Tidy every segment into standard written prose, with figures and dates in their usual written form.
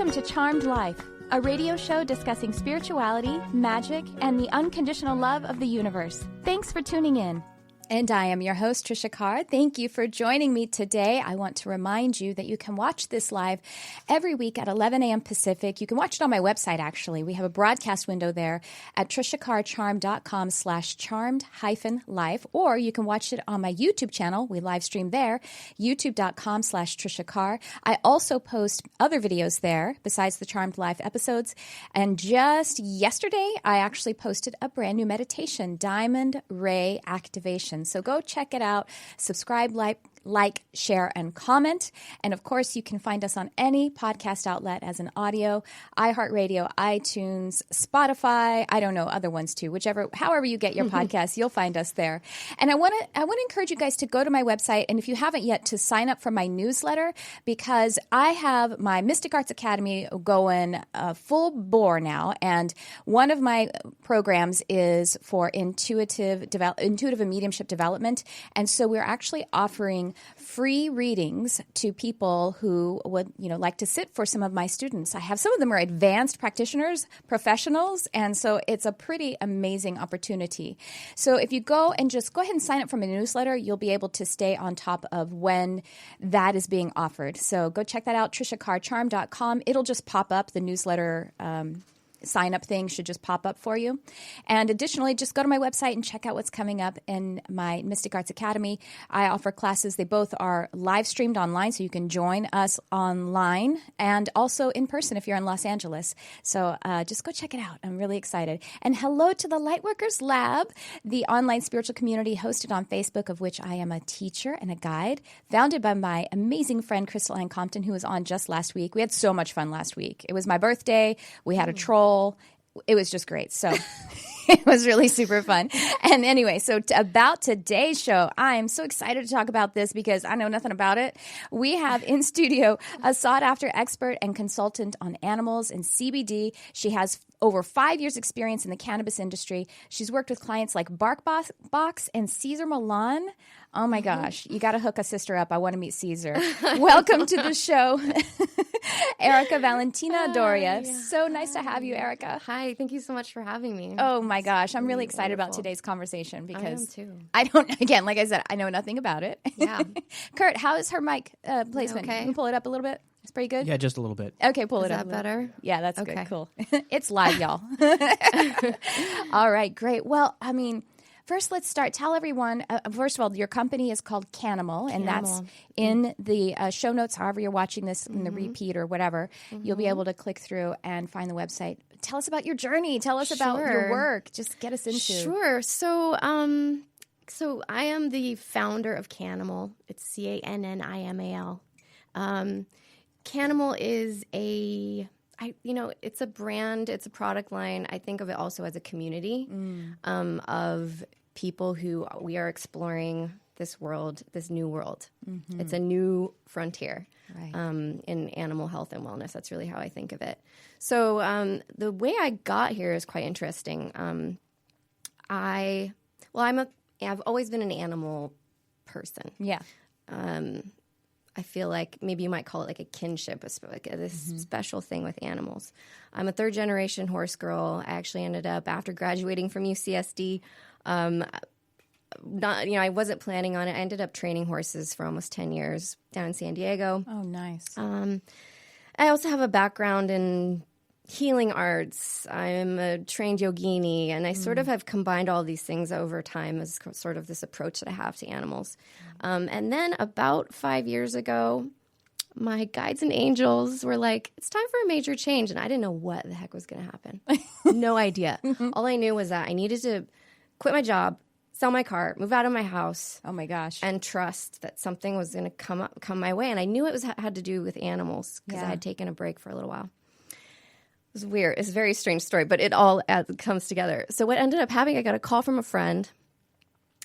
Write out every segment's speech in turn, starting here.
Welcome to Charmed Life, a radio show discussing spirituality, magic, and the unconditional love of the universe. Thanks for tuning in. And I am your host, Tricia Carr. Thank you for joining me today. I want to remind you that you can watch this live every week at 11 a.m. Pacific. You can watch it on my website, actually. We have a broadcast window there at triciacarcharm.com/charmed-life, or you can watch it on my YouTube channel. We live stream there, youtube.com/Tricia Carr. I also post other videos there besides the Charmed Life episodes. And just yesterday, I actually posted a brand new meditation, Diamond Ray Activation. So go check it out, subscribe, like, share, and comment. And of course, you can find us on any podcast outlet as an audio, iHeartRadio, iTunes, Spotify, I don't know, other ones too, however you get your podcasts, you'll find us there. And I want to encourage you guys to go to my website, and if you haven't yet, to sign up for my newsletter, because I have my Mystic Arts Academy going full bore now, and one of my programs is for intuitive and mediumship development, and so we're actually offering free readings to people who would, like to sit for some of my students. I have some of them are advanced practitioners, professionals, and so it's a pretty amazing opportunity. So if you go ahead and sign up for my newsletter, you'll be able to stay on top of when that is being offered. So go check that out, triciacarcharm.com. It'll just pop up. The newsletter sign-up thing should just pop up for you. And additionally, just go to my website and check out what's coming up in my Mystic Arts Academy. I offer classes. They both are live streamed online, so you can join us online and also in person if you're in Los Angeles. So just go check it out. I'm really excited. And hello to the Lightworkers Lab, the online spiritual community hosted on Facebook, of which I am a teacher and a guide, founded by my amazing friend Crystal Ann Compton, who was on just last week. We had so much fun last week. It was my birthday. We had a troll. It was just great. So it was really super fun. And anyway, so about today's show, I'm so excited to talk about this because I know nothing about it. We have in studio a sought-after expert and consultant on animals and CBD. She has over 5 years experience in the cannabis industry. She's worked with clients like BarkBox and Caesar Milan. Oh my gosh, you got to hook a sister up. I want to meet Caesar. Welcome to the show, Erica Valentina Doria. Yeah. So nice to have you, Erica. Hi, thank you so much for having me. Oh my gosh, I'm really excited about today's conversation because I am too. Again, like I said, I know nothing about it. Yeah. Kurt, how is her mic placement? Okay. You can pull it up a little bit. It's pretty good? Yeah, just a little bit. Okay, pull it up. up. Is that better? Yeah, that's good. Cool. It's live, y'all. All right, great. Well, first, let's start. Tell everyone, first of all, your company is called Cannibal, and that's in the show notes, however you're watching this in the repeat or whatever. You'll be able to click through and find the website. Tell us about your journey. Tell us about your work. Just get us into. Sure. So I am the founder of Cannibal. It's Cannimal. Cannibal is it's a brand, it's a product line. I think of it also as a community of people who we are exploring this world, this new world. Mm-hmm. It's a new frontier in animal health and wellness. That's really how I think of it. So the way I got here is quite interesting. I've always been an animal person. Yeah. I feel like maybe you might call it like a kinship, this special thing with animals. I'm a third-generation horse girl. I actually ended up, after graduating from UCSD, I wasn't planning on it. I ended up training horses for almost 10 years down in San Diego. Oh, nice. I also have a background in healing arts. I'm a trained yogini, and I sort of have combined all these things over time as sort of this approach that I have to animals. And then about 5 years ago, my guides and angels were like, it's time for a major change. And I didn't know what the heck was going to happen. No idea. All I knew was that I needed to quit my job, sell my car, move out of my house. Oh my gosh. And trust that something was going to come my way. And I knew it had to do with animals because I had taken a break for a little while. It was weird. It's a very strange story, but it all comes together. So what ended up happening, I got a call from a friend.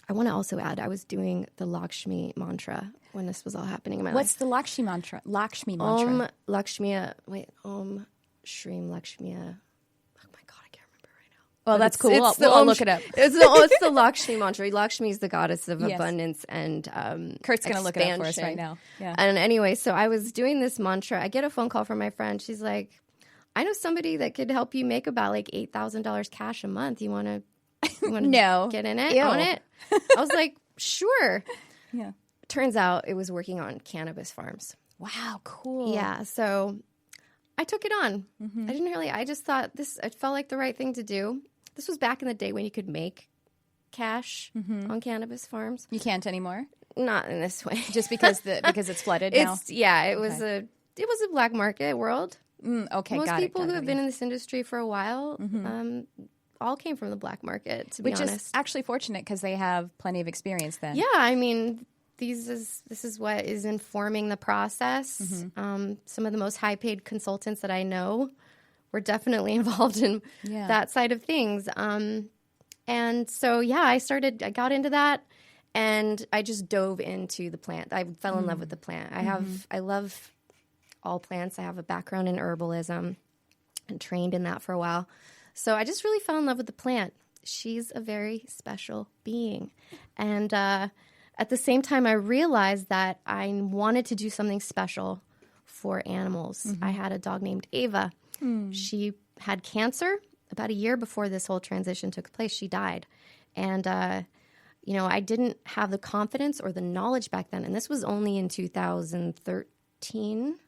I want to also add, I was doing the Lakshmi mantra when this was all happening in my life. What's the Lakshmi mantra? Om Lakshmiya. Wait, Om Shreem Lakshmiya. Oh my God, I can't remember right now. Well, that's cool. It's We'll look it up. It's the Lakshmi mantra. Lakshmi is the goddess of abundance and Kurt's going to look it up for us right now. Yeah. And anyway, so I was doing this mantra. I get a phone call from my friend. She's like, I know somebody that could help you make about like $8,000 cash a month. You want to No. get in it? Ew. On it? I was like, sure. Yeah. Turns out it was working on cannabis farms. Wow, cool. Yeah, so I took it on. I just thought it felt like the right thing to do. This was back in the day when you could make cash on cannabis farms. You can't anymore? Not in this way. Just because it's flooded now? It was a black market world. Okay, Most got people it. who have been in this industry for a while all came from the black market, to be honest. Which is actually fortunate because they have plenty of experience then. Yeah, I mean, this is what is informing the process. Some of the most high-paid consultants that I know were definitely involved in that side of things. And so, I got into that, and I just dove into the plant. I fell in love with the plant. I love all plants. I have a background in herbalism and trained in that for a while. So I just really fell in love with the plant. She's a very special being. And at the same time, I realized that I wanted to do something special for animals. I had a dog named Ava. She had cancer about a year before this whole transition took place. She died. And, I didn't have the confidence or the knowledge back then. And this was only in 2013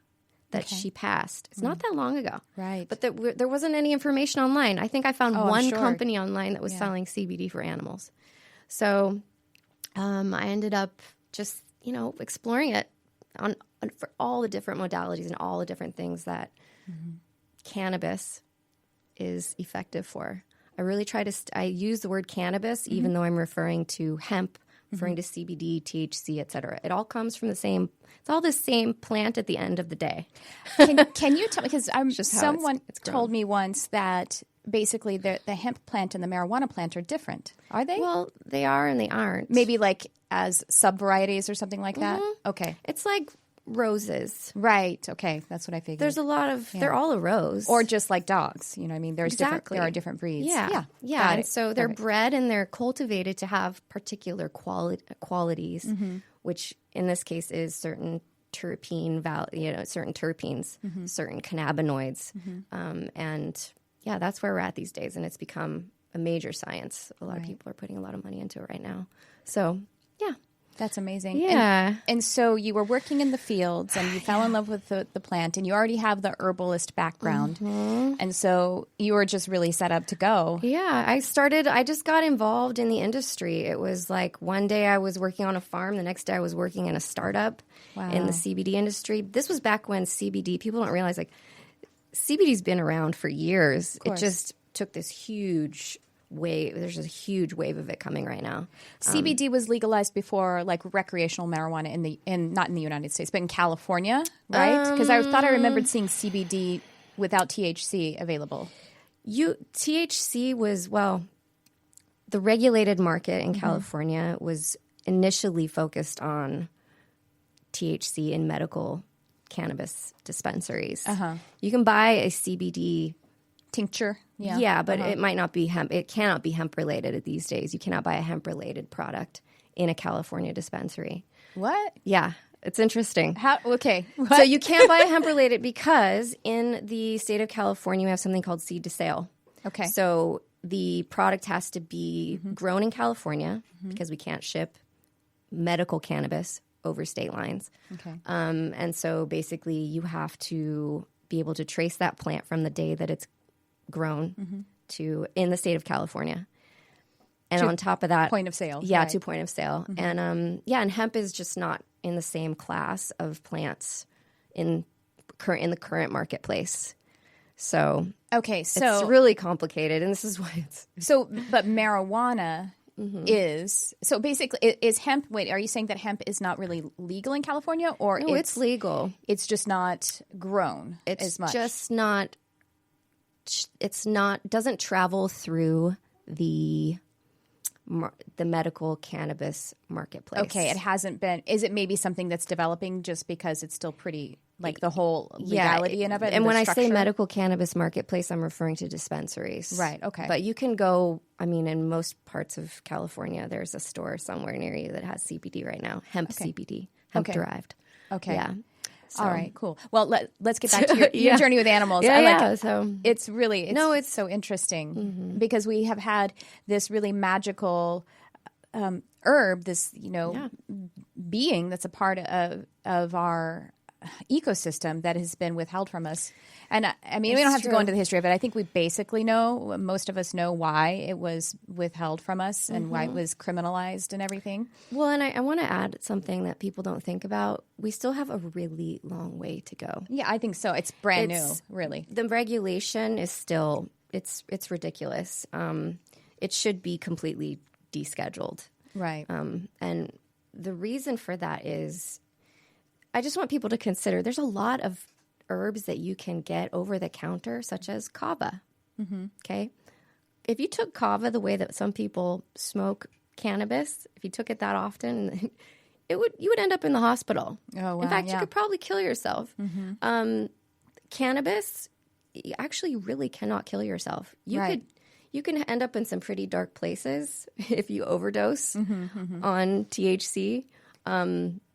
that she passed. It's not that long ago. Right. But there wasn't any information online. I think I found one company online that was selling CBD for animals. So I ended up just, exploring it for all the different modalities and all the different things that cannabis is effective for. I really try to I use the word cannabis, even though I'm referring to hemp, referring to CBD, THC, et cetera. It all comes from it's all the same plant at the end of the day. Can you tell me, because someone told me once that basically the hemp plant and the marijuana plant are different. Are they? Well, they are and they aren't. Maybe like as sub-varieties or something like that? Okay. It's like roses. Right. Okay. That's what I figured. There's a lot of, they're all a rose. Or just like dogs. You know what I mean? There are different breeds. Yeah. And so they're bred and they're cultivated to have particular qualities, which in this case is certain certain terpenes, certain cannabinoids. And that's where we're at these days. And it's become a major science. A lot of people are putting a lot of money into it right now. So, That's amazing. Yeah. And so you were working in the fields and you fell in love with the plant and you already have the herbalist background. And so you were just really set up to go. Yeah. I just got involved in the industry. It was like one day I was working on a farm. The next day I was working in a startup in the CBD industry. This was back when CBD, people don't realize, like, CBD's been around for years. It just took this huge wave. There's a huge wave of it coming right now. CBD was legalized before, like recreational marijuana not in the United States, but in California, right? Because I thought I remembered seeing CBD without THC available. THC was, the regulated market in California was initially focused on THC in medical cannabis dispensaries. You can buy a CBD tincture. Yeah, but it might not be hemp. It cannot be hemp related these days. You cannot buy a hemp related product in a California dispensary. What? Yeah, it's interesting. How? Okay. What? So you can't buy a hemp related because in the state of California we have something called seed to sale. Okay. So the product has to be grown in California because we can't ship medical cannabis over state lines. Okay. And so basically you have to be able to trace that plant from the day that it's grown to in the state of California. And on top of that, point of sale. Yeah, to point of sale. And and hemp is just not in the same class of plants in the current marketplace. So it's really complicated, and this is why it's but marijuana is so basically is hemp. Wait, are you saying that hemp is not really legal in California, or no, it's legal? It's just not grown as much. Just not. It's not. Doesn't travel through the medical cannabis marketplace. Okay, it hasn't been. Is it maybe something that's developing just because it's still pretty like the whole legality of it. And when I say structure? medical cannabis marketplace, I'm referring to dispensaries. Right, okay. But you can go, I mean, in most parts of California, there's a store somewhere near you that has CBD right now, hemp CBD, hemp derived. Okay. Yeah. So. All right, cool. Well, let's get back to your journey with animals. So it's so interesting because we have had this really magical herb, this being that's a part of our ecosystem that has been withheld from us. And I mean, we don't have to go into the history of it. I think we basically know, most of us know why it was withheld from us and why it was criminalized and everything. Well, and I want to add something that people don't think about. We still have a really long way to go. Yeah, I think so. It's brand new, really. The regulation is still, it's ridiculous. It should be completely descheduled. Right. And the reason for that is, I just want people to consider there's a lot of herbs that you can get over the counter, such as kava. Okay? If you took kava the way that some people smoke cannabis, if you took it that often, you would end up in the hospital. Oh, wow. In fact, you could probably kill yourself. Cannabis actually really cannot kill yourself. You can end up in some pretty dark places if you overdose on THC.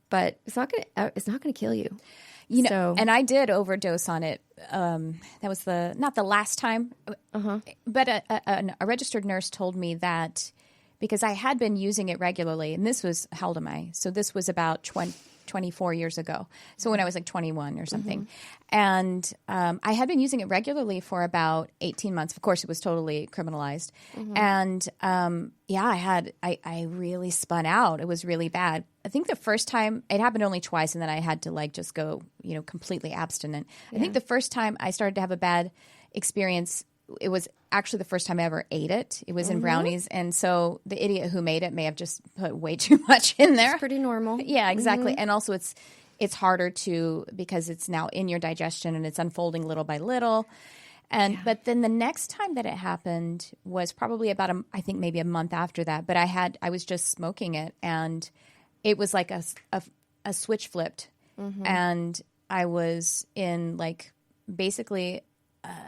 But it's not gonna kill you. And I did overdose on it. That was not the last time, but a registered nurse told me that because I had been using it regularly, and this was, how old am I? So this was about 24 years ago. So when I was like 21 or something. And I had been using it regularly for about 18 months. Of course, it was totally criminalized. And I really spun out. It was really bad. I think the first time, it happened only twice, and then I had to like just go, completely abstinent. I think the first time I started to have a bad experience, it was actually the first time I ever ate it. It was in brownies. And so the idiot who made it may have just put way too much in there. It's pretty normal. Yeah, exactly. And also it's harder because it's now in your digestion and it's unfolding little by little. But then the next time that it happened was probably about I think maybe a month after that. But I was just smoking it, and it was like a switch flipped, and I was in like basically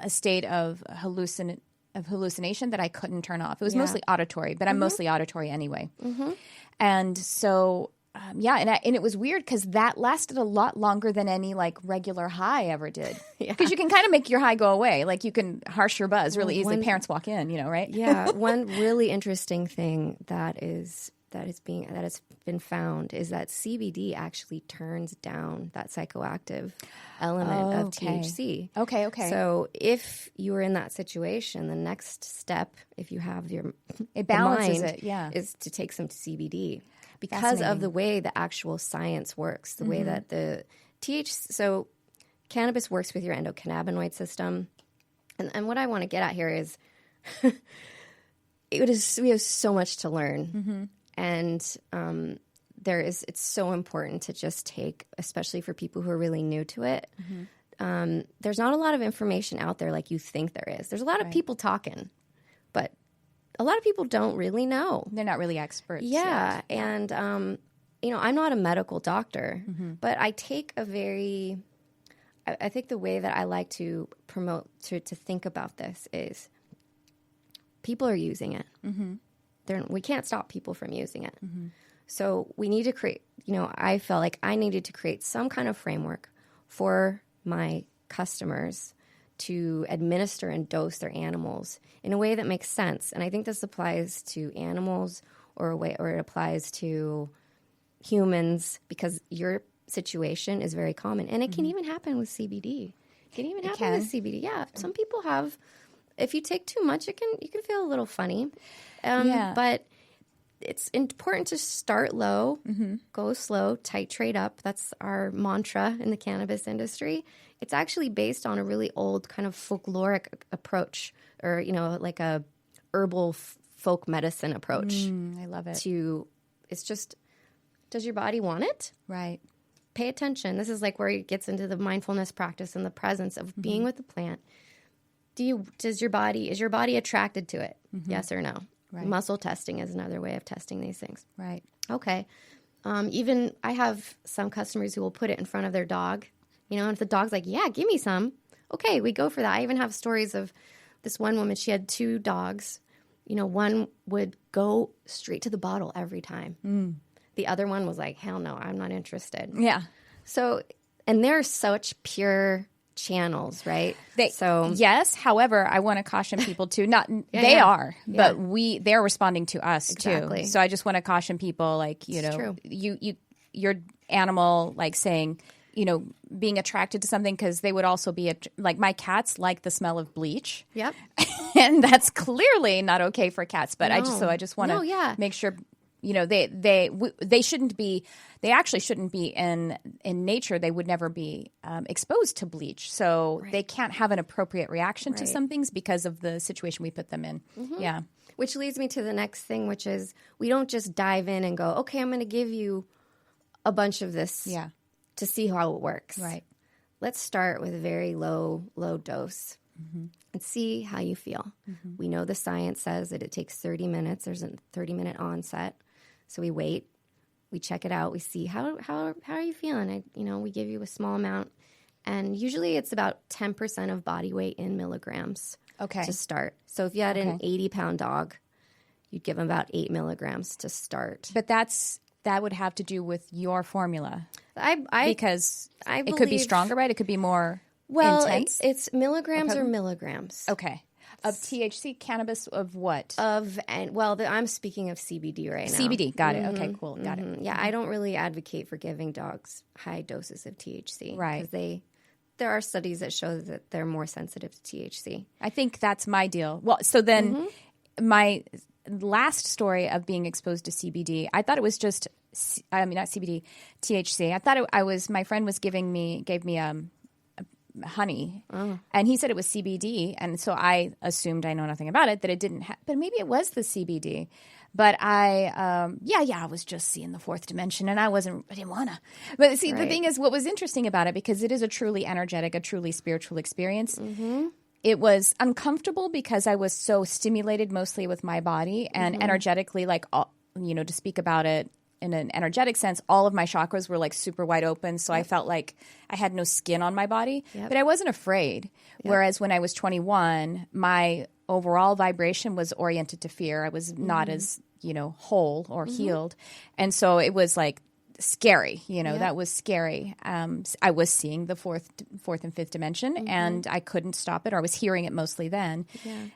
a state of hallucination that I couldn't turn off. It was mostly auditory, but I'm mostly auditory anyway. And so, and it was weird because that lasted a lot longer than any like regular high ever did. Because you can kind of make your high go away. Like you can harsh your buzz really easily. Parents walk in, right? Yeah. One really interesting thing that has been found is that CBD actually turns down that psychoactive element of THC. Okay. So if you are in that situation, the next step, if you have it balances mind, it, is to take some CBD because of the way the actual science works, the way that the so cannabis works with your endocannabinoid system, and what I want to get at here is, we have so much to learn. And it's so important to just take, especially for people who are really new to it. There's not a lot of information out there like you think there is. There's a lot of people talking, but a lot of people don't really know. They're not really experts. Yeah. Yet. And, I'm not a medical doctor, but I take I think the way that I like to promote, to think about this is people are using it. We can't stop people from using it. So we need to create, I felt like I needed to create some kind of framework for my customers to administer and dose their animals in a way that makes sense. And I think this applies to animals or it applies to humans, because your situation is very common. And it can even happen with CBD. It can even happen with CBD. Yeah. Some people have, if you take too much, you can feel a little funny. But it's important to start low, go slow, titrate up. That's our mantra in the cannabis industry. It's actually based on a really old kind of folkloric approach, or, like a herbal folk medicine approach. I love it. It's just, does your body want it? Right. Pay attention. This is like where it gets into the mindfulness practice and the presence of being with the plant. Is your body attracted to it? Yes or no? Right. Muscle testing is another way of testing these things. Right. Okay. Even I have some customers who will put it in front of their dog You know, and if the dog's like, yeah, give me some. Okay, we go for that. I even have stories of this one woman. She had 2 dogs. You know, one would go straight to the bottle every time. The other one was like, hell no, I'm not interested. Yeah. So, and they're such pure channels, right? Yes. However, I want to caution people too. But they're responding to us Exactly. too. So I just want to caution people, like, you It's know, true. your animal, like saying, you know, being attracted to something, because they would also be like, my cats like the smell of bleach. Yep. And that's clearly not okay for cats. But I just want to make sure, you know, they shouldn't be. They actually shouldn't be in nature. They would never be exposed to bleach, so they can't have an appropriate reaction to some things because of the situation we put them in. Yeah. Which leads me to the next thing, which is we don't just dive in and go, okay, I'm going to give you a bunch of this to see how it works. Right. Let's start with a very low dose and see how you feel. We know the science says that it takes 30 minutes. There's a 30-minute onset. So we wait. We check it out. We see how are you feeling? We give you a small amount. And usually it's about 10% of body weight in milligrams to start. So if you had an 80-pound dog, you'd give them about 8 milligrams to start. But that would have to do with your formula. Because I it could be stronger, right? It could be more intense. It's milligrams or milligrams. Okay. Of THC, cannabis, of what? I'm speaking of CBD right now. CBD, got it. Okay, cool, got it. Yeah, I don't really advocate for giving dogs high doses of THC. Right. Because there are studies that show that they're more sensitive to THC. I think that's my deal. Well, so then my last story of being exposed to CBD, I thought it was just, not CBD, THC. I thought my friend gave me honey, and he said it was CBD, and so I assumed, I know nothing about it, that it didn't but maybe it was the CBD. But I was just seeing the fourth dimension, and I didn't want to. But see, the thing is, what was interesting about it, because it is a truly energetic, a truly spiritual experience, it was uncomfortable because I was so stimulated mostly with my body and energetically, like, to speak about it in an energetic sense, all of my chakras were like super wide open. So I felt like I had no skin on my body, but I wasn't afraid. Whereas when I was 21, my overall vibration was oriented to fear. I was not as, whole or healed. And so it was like scary, that was scary. I was seeing the fourth and fifth dimension and I couldn't stop it, or I was hearing it mostly then.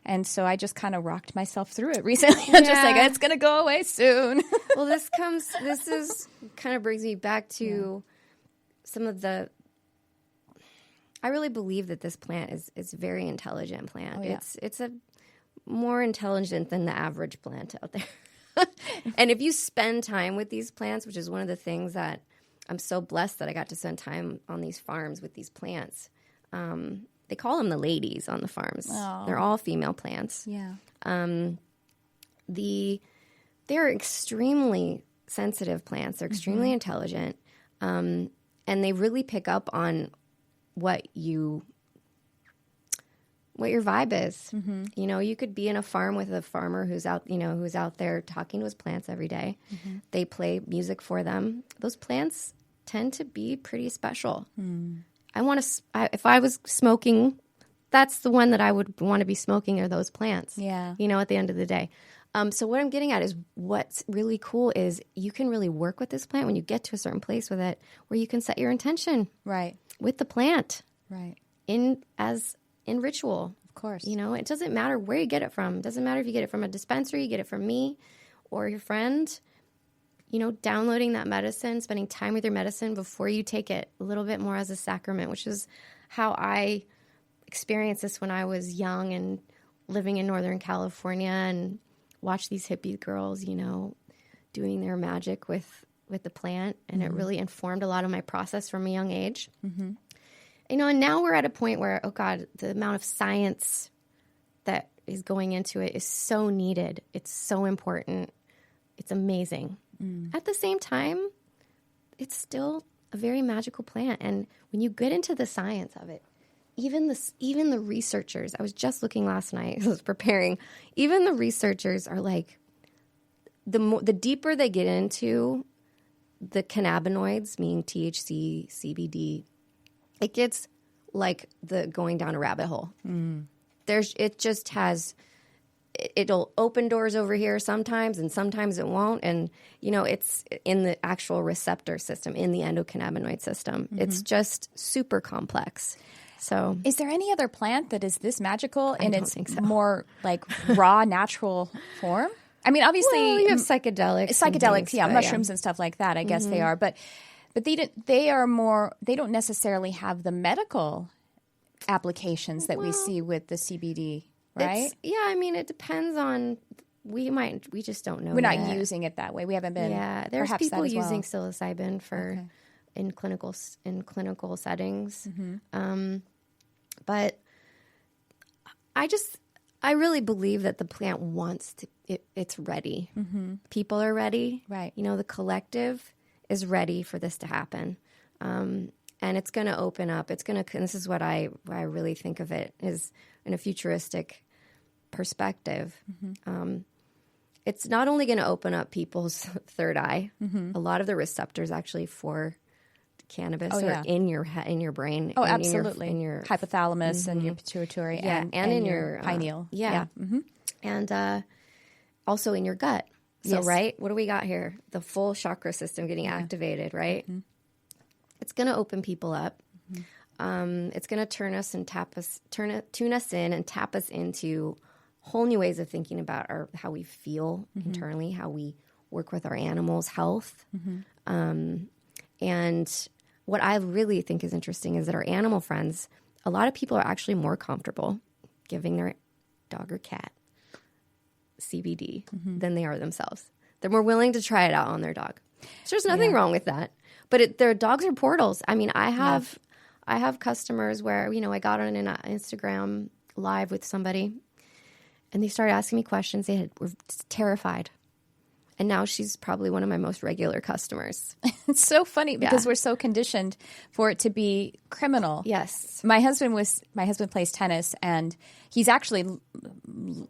And so I just kind of rocked myself through it recently. I'm just like, it's going to go away soon. Well, this kind of brings me back to some of I really believe that this plant is a very intelligent plant. Oh, yeah. It's a more intelligent than the average plant out there. And if you spend time with these plants, which is one of the things that I'm so blessed that I got to spend time on these farms with these plants. They call them the ladies on the farms. Oh. They're all female plants. Yeah. They're extremely sensitive plants. They're extremely intelligent. And they really pick up on what your vibe is. You could be in a farm with a farmer who's out there talking to his plants every day. They play music for them. Those plants tend to be pretty special. If I was smoking, that's the one that I would want to be smoking, are those plants. Yeah. At the end of the day. So what I'm getting at is, what's really cool is you can really work with this plant when you get to a certain place with it, where you can set your intention with the plant. Right. In ritual. Of course. It doesn't matter where you get it from. It doesn't matter if you get it from a dispensary, you get it from me or your friend. Downloading that medicine, spending time with your medicine before you take it, a little bit more as a sacrament, which is how I experienced this when I was young and living in Northern California, and watched these hippie girls, doing their magic with the plant. And it really informed a lot of my process from a young age. And now we're at a point where, oh God, the amount of science that is going into it is so needed. It's so important. It's amazing. At the same time, it's still a very magical plant. And when you get into the science of it, even the researchers, I was just looking last night, I was preparing, even the researchers are like, the deeper they get into the cannabinoids, meaning THC, CBD, it gets like the going down a rabbit hole. It'll open doors over here sometimes, and sometimes it won't. And, it's in the actual receptor system, in the endocannabinoid system. It's just super complex. So, is there any other plant that is this magical in its think so. more like raw, natural form? I mean, obviously, you have psychedelics, mushrooms and stuff like that. I guess they are, but they are more. They don't necessarily have the medical applications that we see with the CBD, right? It depends on. We just don't know. We're not using it that way. We haven't been. Yeah, there's people that as using well. psilocybin for in clinical settings. But I really believe that the plant wants to. It's ready. People are ready. Right. The collective is ready for this to happen. And it's going to open up. It's going to. And this is what I really think of it is in a futuristic perspective. It's not only going to open up people's third eye. A lot of the receptors actually for cannabis are in your brain. Oh, absolutely. In your hypothalamus and your pituitary, and in your pineal. And also in your gut. So, right, what do we got here? The full chakra system getting activated, right? It's going to open people up. It's going to tune us in and tap us into whole new ways of thinking about how we feel internally, how we work with our animals' health. And what I really think is interesting is that our animal friends, a lot of people are actually more comfortable giving their dog or cat CBD than they are themselves. They're more willing to try it out on their dog. So there's nothing wrong with that. But their dogs are portals. I mean, I have customers where, I got on an Instagram live with somebody and they started asking me questions. They were terrified. And now she's probably one of my most regular customers. It's so funny because we're so conditioned for it to be criminal. Yes. My husband plays tennis, and he's actually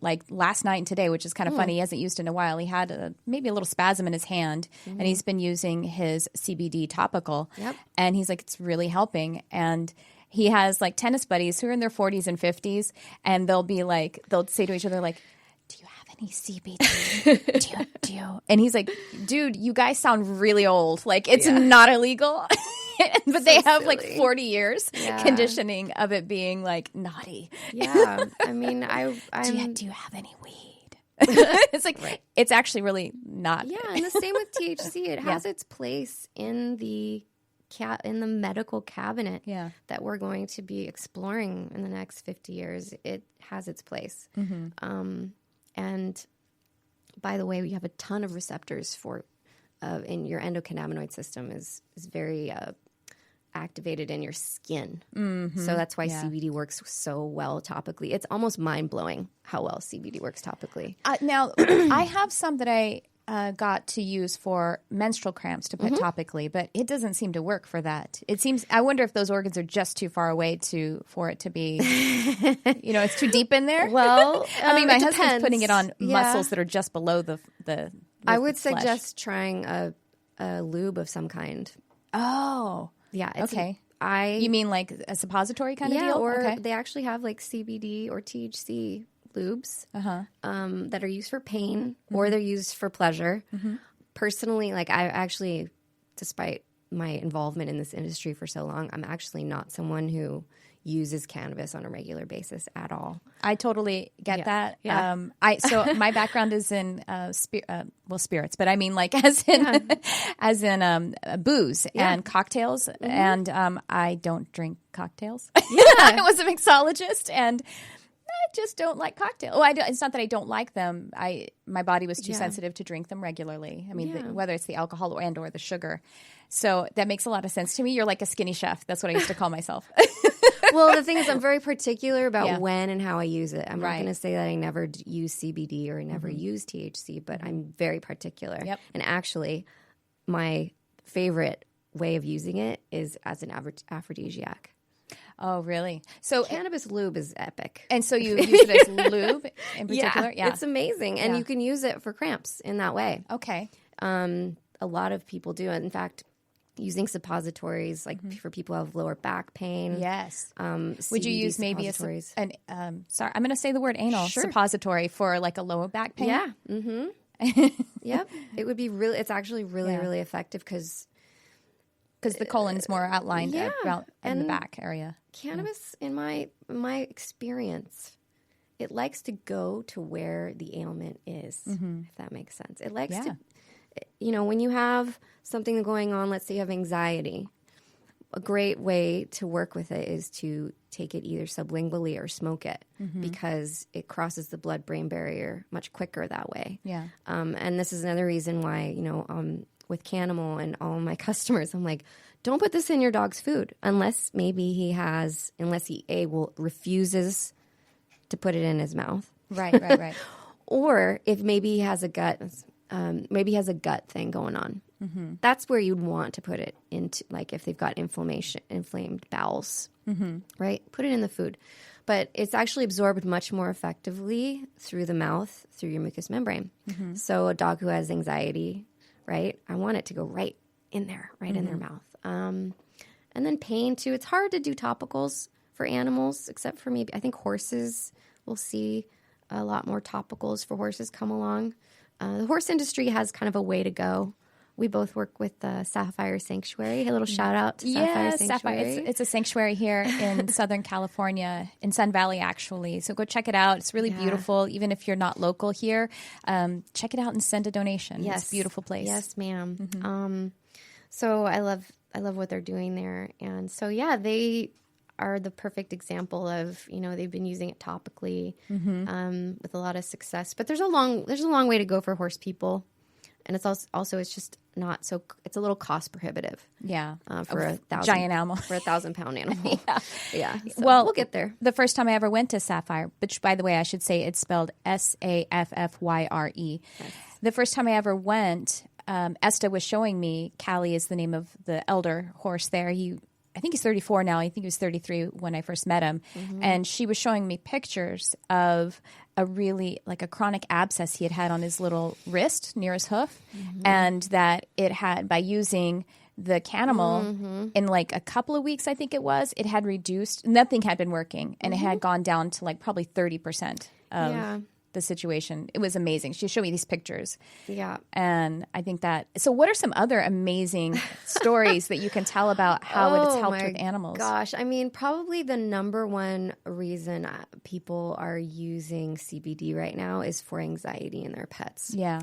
like last night and today, which is kind of funny. He hasn't used it in a while. He had maybe a little spasm in his hand, and he's been using his CBD topical. Yep. And he's like, it's really helping. And he has like tennis buddies who are in their 40s and 50s, and they'll say to each other like, do you have any CBD? do you? And he's like, dude, you guys sound really old. Like, it's not illegal. But they have like 40 years conditioning of it being like naughty. Yeah. I mean, do you have any weed? It's like, it's actually really not. Yeah. And the same with THC. It has its place in the medical cabinet that we're going to be exploring in the next 50 years. It has its place. And by the way, we have a ton of receptors for in your endocannabinoid system is very activated in your skin. So that's why CBD works so well topically. It's almost mind-blowing how well CBD works topically. Now, I have some that I got to use for menstrual cramps to put topically, but it doesn't seem to work for that. It seems, I wonder if those organs are just too far away for it to be, it's too deep in there. Well, I mean, my husband's putting it on muscles that are just below the I would flesh. suggest trying a lube of some kind. Oh. Yeah. Okay. You mean like a suppository kind of deal? Or they actually have like CBD or THC lubes that are used for pain or they're used for pleasure. Personally, like I actually, despite my involvement in this industry for so long, I'm actually not someone who uses cannabis on a regular basis at all. I totally get that. Yeah. So my background is in spirits, but I mean like as in booze and cocktails, and I don't drink cocktails. I was a mixologist, and I just don't like cocktails. Oh, it's not that I don't like them. My body was too sensitive to drink them regularly. I mean, whether it's the alcohol or the sugar. So that makes a lot of sense to me. You're like a skinny chef. That's what I used to call myself. Well, the thing is, I'm very particular about when and how I use it. I'm not going to say that I never use CBD or I never use THC, but I'm very particular. Yep. And actually, my favorite way of using it is as an aphrodisiac. Oh, really? So cannabis lube is epic. And so you use it as lube in particular? Yeah, it's amazing. And you can use it for cramps in that way. Okay. A lot of people do. In fact, using suppositories, like for people who have lower back pain. Yes. Would you use maybe sorry, I'm going to say the word anal suppository for like a lower back pain? Yeah. Mm-hmm. Yep. It would be it's actually really effective because the colon's more outlined about in the back area. Cannabis, in my experience, it likes to go to where the ailment is, if that makes sense. It likes to, when you have something going on, let's say you have anxiety, a great way to work with it is to take it either sublingually or smoke it because it crosses the blood-brain barrier much quicker that way. Yeah. And this is another reason why, with Canimal and all my customers, I'm like, don't put this in your dog's food unless he refuses to put it in his mouth. Right. Or if maybe he has a gut thing going on. Mm-hmm. That's where you'd want to put it into, like if they've got inflamed bowels, right? Put it in the food. But it's actually absorbed much more effectively through the mouth, through your mucous membrane. Mm-hmm. So a dog who has anxiety, right? I want it to go right in there, in their mouth. And then pain too. It's hard to do topicals for animals, except for maybe, I think horses, we'll see a lot more topicals for horses come along. The horse industry has kind of a way to go. We both work with Sapphire Sanctuary. A little shout out to Sapphire Sanctuary. It's a sanctuary here in Southern California, in Sun Valley, actually. So go check it out. It's really beautiful. Even if you're not local here, check it out and send a donation. Yes. It's a beautiful place. Yes, ma'am. Mm-hmm. So I love what they're doing there. And so, they are the perfect example of, they've been using it topically with a lot of success. But there's a long way to go for horse people. And it's also it's just not so, it's a little cost prohibitive. Yeah. For a 1,000 giant animal. For a 1,000-pound animal. Yeah. So well, we'll get there. The first time I ever went to Sapphire, which by the way, I should say it's spelled Saffyre. Yes. The first time I ever went, Esta was showing me, Callie is the name of the elder horse there. I think he's 34 now. I think he was 33 when I first met him. Mm-hmm. And she was showing me pictures of a really, like a chronic abscess he had on his little wrist near his hoof. Mm-hmm. And that it had, by using the Canimal in like a couple of weeks, I think it was, it had reduced, nothing had been working. And it had gone down to like probably 30% of the situation. It was amazing. She showed me these pictures. Yeah. And I think that, so what are some other amazing stories that you can tell about how it's helped with animals? Gosh, I mean, probably the number one reason people are using CBD right now is for anxiety in their pets. Yeah.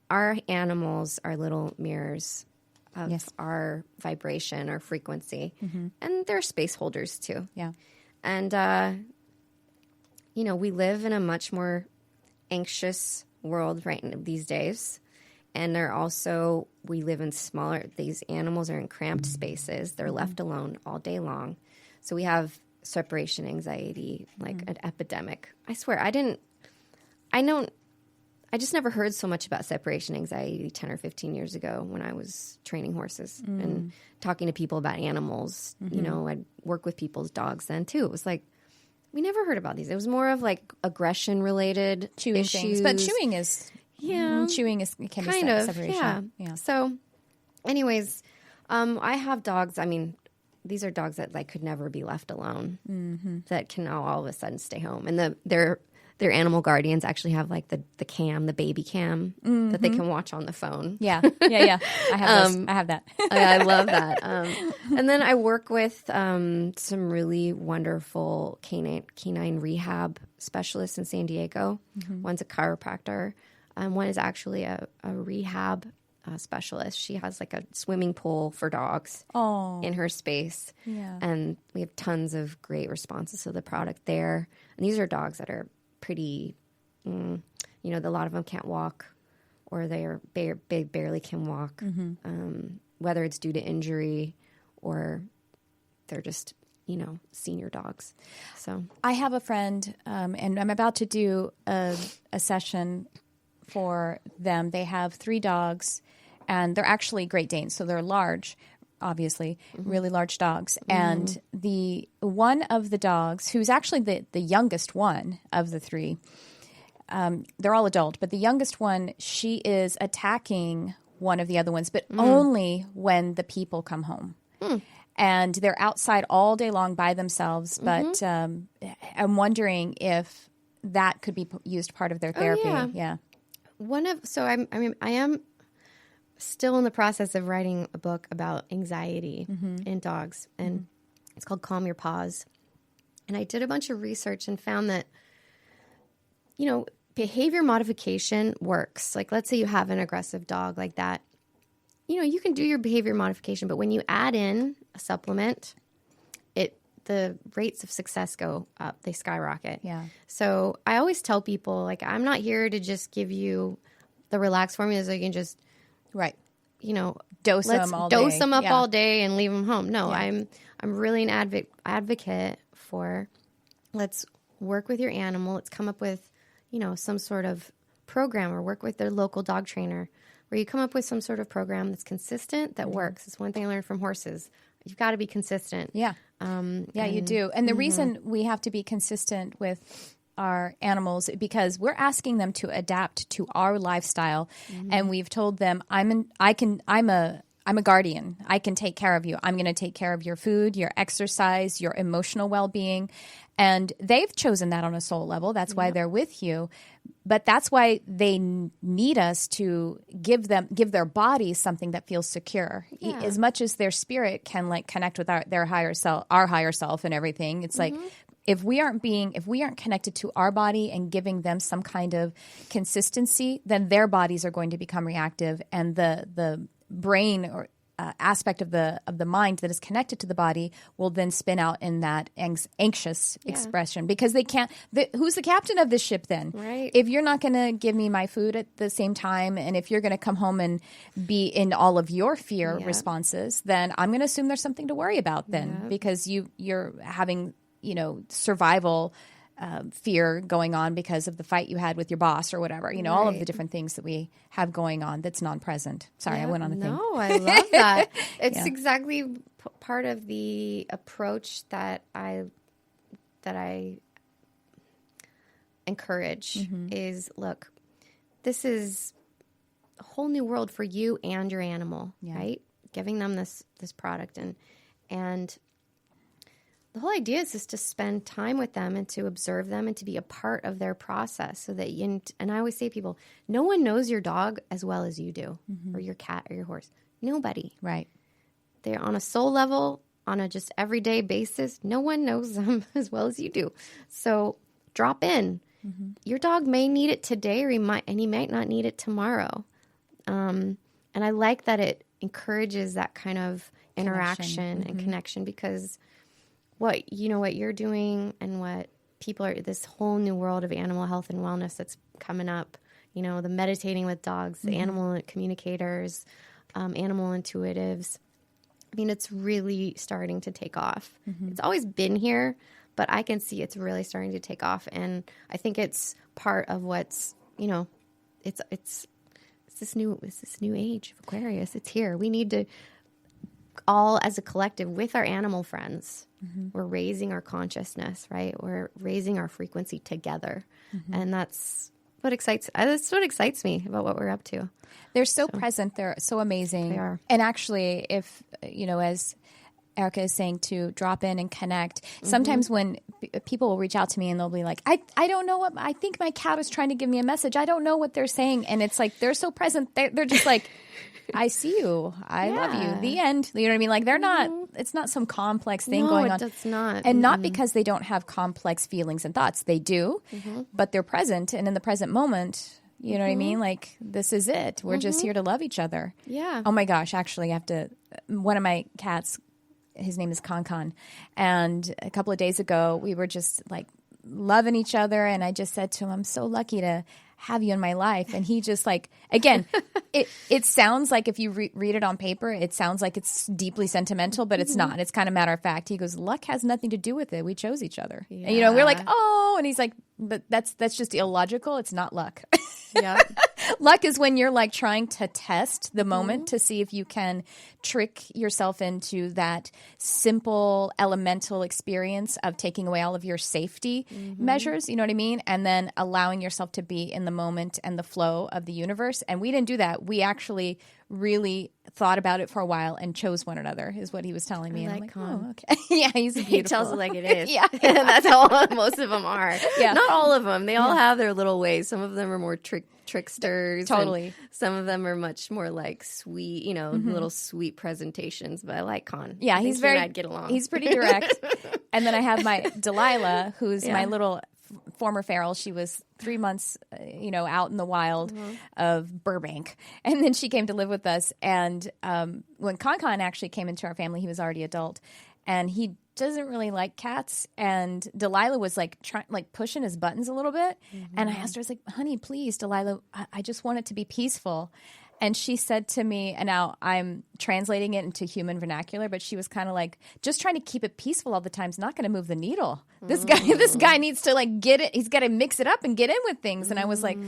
Our animals are little mirrors of our vibration, our frequency. Mm-hmm. And they're space holders too. Yeah. And, we live in a much more anxious world these days. And we live in these animals are in cramped spaces. They're left alone all day long. So we have separation anxiety, like an epidemic. I swear, I just never heard so much about separation anxiety 10 or 15 years ago when I was training horses and talking to people about animals. I'd work with people's dogs then too. It was like, we never heard about these. It was more of like aggression related chewing issues. Things. But chewing is can kind be of separation. Yeah. So anyways, I have dogs. I mean, these are dogs that like could never be left alone, that can all of a sudden stay home. And their animal guardians actually have like the baby cam that they can watch on the phone. Yeah. I have that. I love that. And then I work with some really wonderful canine rehab specialists in San Diego. Mm-hmm. One's a chiropractor. One is actually a rehab specialist. She has like a swimming pool for dogs in her space. Yeah. And we have tons of great responses to the product there. And these are dogs that are pretty, a lot of them can't walk, or they barely can walk, whether it's due to injury or they're just, senior dogs. So I have a friend, and I'm about to do a session for them. They have 3 dogs, and they're actually Great Danes, so they're large. Obviously, really large dogs. And the one of the dogs, who's actually the youngest one of the 3, they're all adult, but the youngest one, she is attacking one of the other ones, but only when the people come home. And they're outside all day long by themselves. But I'm wondering if that could be used part of their therapy. Yeah. I am still in the process of writing a book about anxiety in dogs, and it's called Calm Your Paws. And I did a bunch of research and found that, behavior modification works. Like, let's say you have an aggressive dog like that. You can do your behavior modification, but when you add in a supplement, the rates of success go up. They skyrocket. Yeah. So I always tell people, like, I'm not here to just give you the relax formula so you can just, dose them up all day and leave them home. No, I'm really an advocate for, let's work with your animal. Let's come up with, some sort of program, or work with their local dog trainer, where you come up with some sort of program that's consistent, that works. It's one thing I learned from horses. You've got to be consistent. Yeah. You do. And the reason we have to be consistent with our animals, because we're asking them to adapt to our lifestyle, and we've told them, I'm a guardian. I can take care of you. I'm going to take care of your food, your exercise, your emotional well-being. And they've chosen that on a soul level. That's why they're with you. But that's why they need us to give their bodies something that feels secure. Yeah. As much as their spirit can connect with our higher self and everything. It's like, if we aren't connected to our body and giving them some kind of consistency, then their bodies are going to become reactive, and the brain or aspect of the mind that is connected to the body will then spin out in that anxious expression, because they can't. Who's the captain of this ship then? Right. If you're not going to give me my food at the same time, and if you're going to come home and be in all of your fear responses, then I'm going to assume there's something to worry about then, because you're having survival fear going on because of the fight you had with your boss or whatever, all of the different things that we have going on that's non-present. Sorry, I went on a thing. No, I love that. It's exactly part of the approach that I encourage is, look, this is a whole new world for you and your animal, right? Giving them this product, and the whole idea is just to spend time with them and to observe them and to be a part of their process, so that and I always say to people, no one knows your dog as well as you do, or your cat or your horse. Nobody. Right. They're on a soul level, on a just everyday basis. No one knows them as well as you do. So drop in. Your dog may need it today, or he might not need it tomorrow. And I like that it encourages that kind of interaction and connection, because what you're doing and what people are, this whole new world of animal health and wellness that's coming up, the meditating with dogs, the animal communicators, animal intuitives. I mean, it's really starting to take off. It's always been here, but I can see it's really starting to take off. And I think it's part of what's, it's this new age of Aquarius. It's here. We need to all, as a collective, with our animal friends, we're raising our consciousness, right? We're raising our frequency together. And that's what excites me about what we're up to. They're so present. They're so amazing. They are. And actually, if, as Erica is saying, to drop in and connect, sometimes when people will reach out to me and they'll be like, I don't know I think my cat is trying to give me a message. I don't know what they're saying. And it's like, they're so present. They're just like, I see you. I love you. The end. You know what I mean? Like, they're not, it's not some complex thing going on. No, it's not. And not because they don't have complex feelings and thoughts. They do, but they're present. And in the present moment, you know what I mean? Like, this is it. We're just here to love each other. Yeah. Oh my gosh. Actually, one of my cats, his name is Con. And a couple of days ago, we were just like loving each other. And I just said to him, I'm so lucky to have you in my life. And he just like, again, it sounds like, if you read it on paper, it sounds like it's deeply sentimental, but it's not. It's kind of matter of fact. He goes, luck has nothing to do with it. We chose each other. Yeah. And, we're like, oh, and he's like, but that's just illogical. It's not luck. Yeah. Luck is when you're like trying to test the moment to see if you can trick yourself into that simple elemental experience of taking away all of your safety measures, you know what I mean? And then allowing yourself to be in the moment and the flow of the universe. And we didn't do that. We actually really thought about it for a while and chose one another, is what he was telling me. And I'm like, Con. oh, okay. Yeah, he's beautiful. He tells it like it is. Yeah. That's how most of them are. Yeah. Not all of them. They all have their little ways. Some of them are more tricksters. Totally. Some of them are much more like sweet, little sweet presentations. But I like Con. Yeah, he's very. I'd get along. He's pretty direct. And then I have my Delilah, who's my little former feral. She was 3 months, out in the wild of Burbank, and then she came to live with us. And when Con actually came into our family, he was already adult, and he doesn't really like cats. And Delilah was like pushing his buttons a little bit, and I asked her, I was like, "Honey, please, Delilah, I just want it to be peaceful." And she said to me, and now I'm translating it into human vernacular, but she was kind of like, just trying to keep it peaceful all the time is not going to move the needle. This guy needs to like get it. He's got to mix it up and get in with things. And I was like, all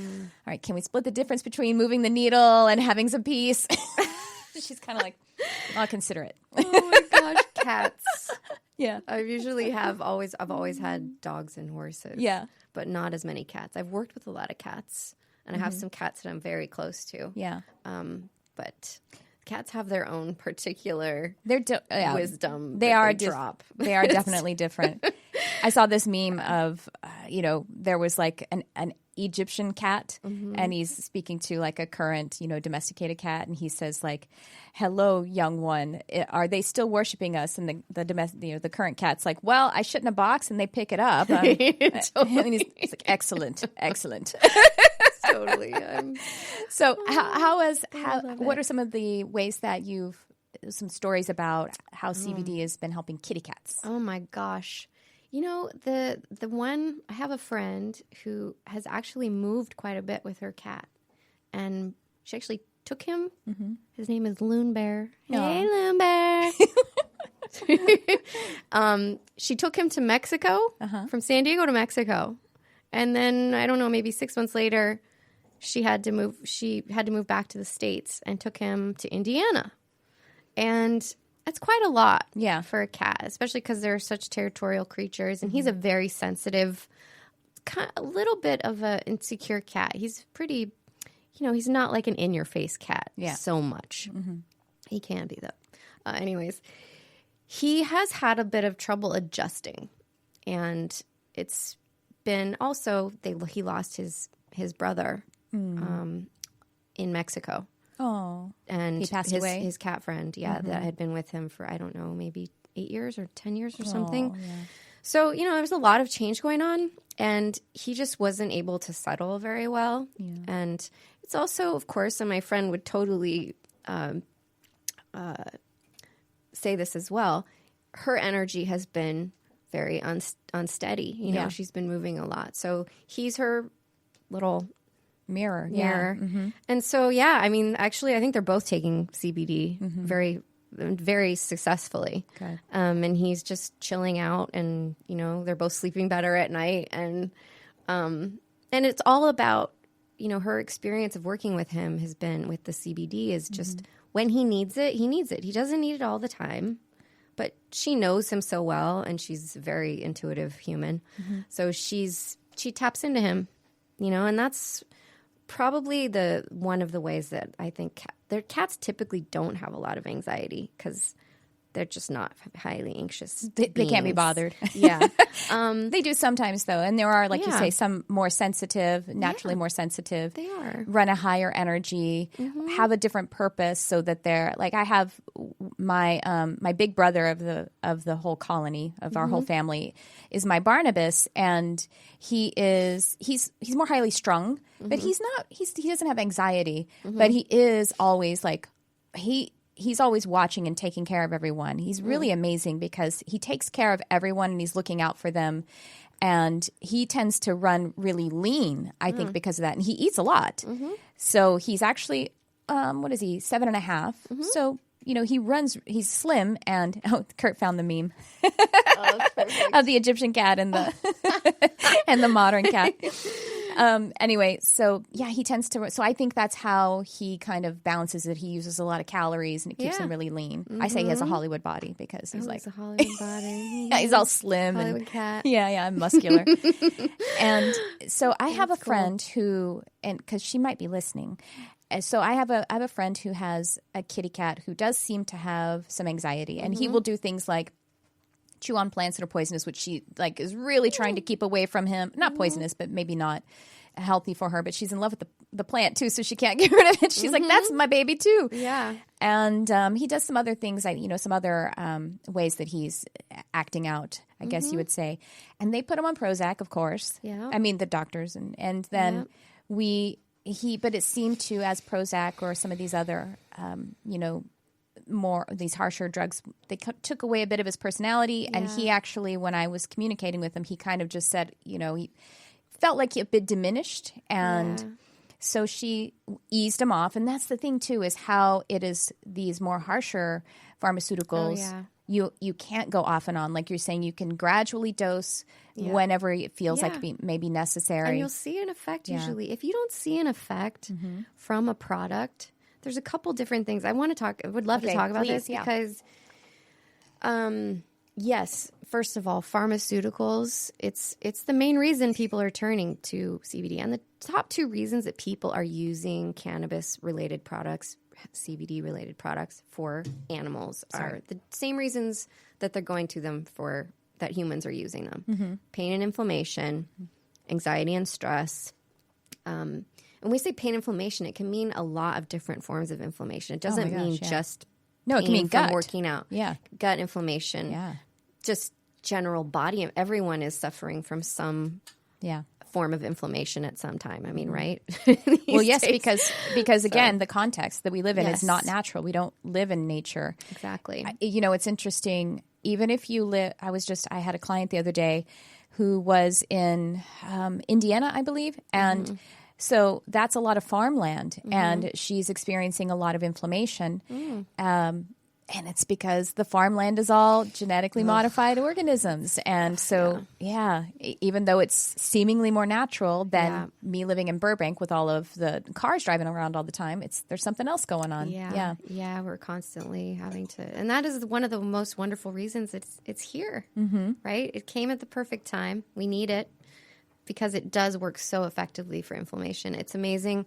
right, can we split the difference between moving the needle and having some peace? She's kind of like, I'll consider it. Oh my gosh, cats. Yeah. I've always had dogs and horses. Yeah. But not as many cats. I've worked with a lot of cats. And I have some cats that I'm very close to. Yeah. But cats have their own particular wisdom. They are drop. They are definitely different. I saw this meme of, there was like an Egyptian cat, and he's speaking to like a current, domesticated cat, and he says like, "Hello, young one. Are they still worshiping us?" And the current cat's like, "Well, I shit in a box and they pick it up." And he's like, "Excellent, excellent." Totally. So what are some of the ways that some stories about how CBD has been helping kitty cats? Oh my gosh. The one, I have a friend who has actually moved quite a bit with her cat, and she actually took him. His name is Loon Bear. Hey, Loon Bear. She took him to Mexico, from San Diego to Mexico. And then, I don't know, maybe 6 months later, she had to move back to the States and took him to Indiana. And that's quite a lot for a cat, especially because they're such territorial creatures. And he's a very sensitive, a little bit of an insecure cat. He's pretty, he's not like an in-your-face cat so much. He can be, though. Anyways, he has had a bit of trouble adjusting. And it's been also, he lost his brother in Mexico. Oh, and he passed away. His cat friend, that had been with him for, I don't know, maybe 8 years or 10 years or something. Yeah. So there was a lot of change going on, and he just wasn't able to settle very well. Yeah. And it's also, of course, and my friend would totally say this as well. Her energy has been very unsteady. She's been moving a lot. So he's her little mirror. And so, actually, I think they're both taking CBD very, very successfully. Okay. And he's just chilling out, and, they're both sleeping better at night. And it's all about, her experience of working with him has been with the CBD is just when he needs it, he needs it. He doesn't need it all the time. But she knows him so well, and she's a very intuitive human. So she taps into him, and that's probably one of the ways that I think their cats typically don't have a lot of anxiety because they're just not highly anxious. They can't be bothered. Yeah. They do sometimes, though. And there are, like you say, some more sensitive, naturally more sensitive. They are. Run a higher energy, have a different purpose so that they're, like I have my big brother of the whole colony, of our whole family, is my Barnabas. And he's more highly strung, but he doesn't have anxiety, but he is always like, he's always watching and taking care of everyone. He's really amazing because he takes care of everyone and he's looking out for them. And he tends to run really lean, I think, because of that. And he eats a lot. So he's actually, 7.5. So, he's slim. And Kurt found the meme of the Egyptian cat and the modern cat. Anyway, so he tends to. So I think that's how he kind of balances it. He uses a lot of calories and it keeps him really lean. I say he has a Hollywood body because he's like a Hollywood body. He's all slim Hollywood and cat. I'm muscular. And so I have a friend who, and because she might be listening, so I have a friend who has a kitty cat who does seem to have some anxiety, and he will do things like chew on plants that are poisonous, which she like is really trying to keep away from him. Not poisonous, but maybe not healthy for her. But she's in love with the plant too, so she can't get rid of it. She's like, that's my baby too. Yeah. And he does some other things, some other ways that he's acting out, I guess you would say. And they put him on Prozac, of course. Yeah. I mean, the doctors, and then but it seemed to, as Prozac or some of these other, more these harsher drugs, they took away a bit of his personality. Yeah. And he actually, when I was communicating with him, he kind of just said, he felt like a bit diminished. And so she eased him off. And that's the thing, too, is how it is these more harsher pharmaceuticals. Oh, yeah. You can't go off and on. Like you're saying, you can gradually dose whenever it feels like it may be necessary. And you'll see an effect usually. If you don't see an effect from a product, there's a couple different things. I would love to talk about this because, yes, first of all, pharmaceuticals, it's the main reason people are turning to CBD. And the top 2 reasons that people are using cannabis-related products, CBD-related products for animals are the same reasons that they're going to them for that humans are using them. Pain and inflammation, anxiety and stress. When we say pain and inflammation, it can mean a lot of different forms of inflammation. It doesn't mean just it can mean gut. Working out. Yeah. Gut inflammation. Yeah. Just general body. Everyone is suffering from some form of inflation at some time. I mean, right? Well, yes, because again, the context that we live in is not natural. We don't live in nature. Exactly. It's interesting. Even if you live, I had a client the other day who was in Indiana, I believe, and so that's a lot of farmland, and she's experiencing a lot of inflammation. And it's because the farmland is all genetically modified organisms. And so, even though it's seemingly more natural than me living in Burbank with all of the cars driving around all the time, there's something else going on. Yeah, we're constantly having to. And that is one of the most wonderful reasons it's here, right? It came at the perfect time. We need it because it does work so effectively for inflammation. It's amazing.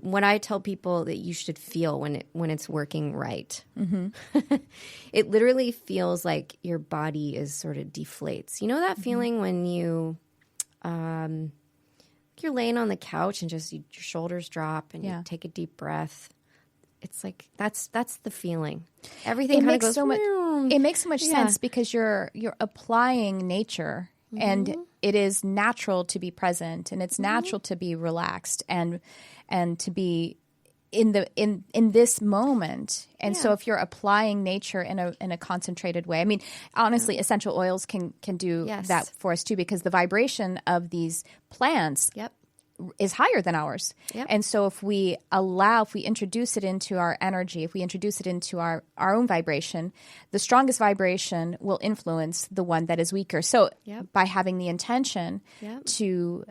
What I tell people that you should feel when it's working right, it literally feels like your body is sort of deflates. You know that feeling when you're laying on the couch and just your shoulders drop and you take a deep breath. It's like that's the feeling. Everything kind of goes. It makes so much sense because you're applying nature. And it is natural to be present, and it's natural to be relaxed and to be in this moment. And so if you're applying nature in a concentrated way, I mean, honestly, essential oils can do that for us too, because the vibration of these plants is higher than ours. And so if we introduce it into our energy, if we introduce it into our own vibration, the strongest vibration will influence the one that is weaker. So by having the intention to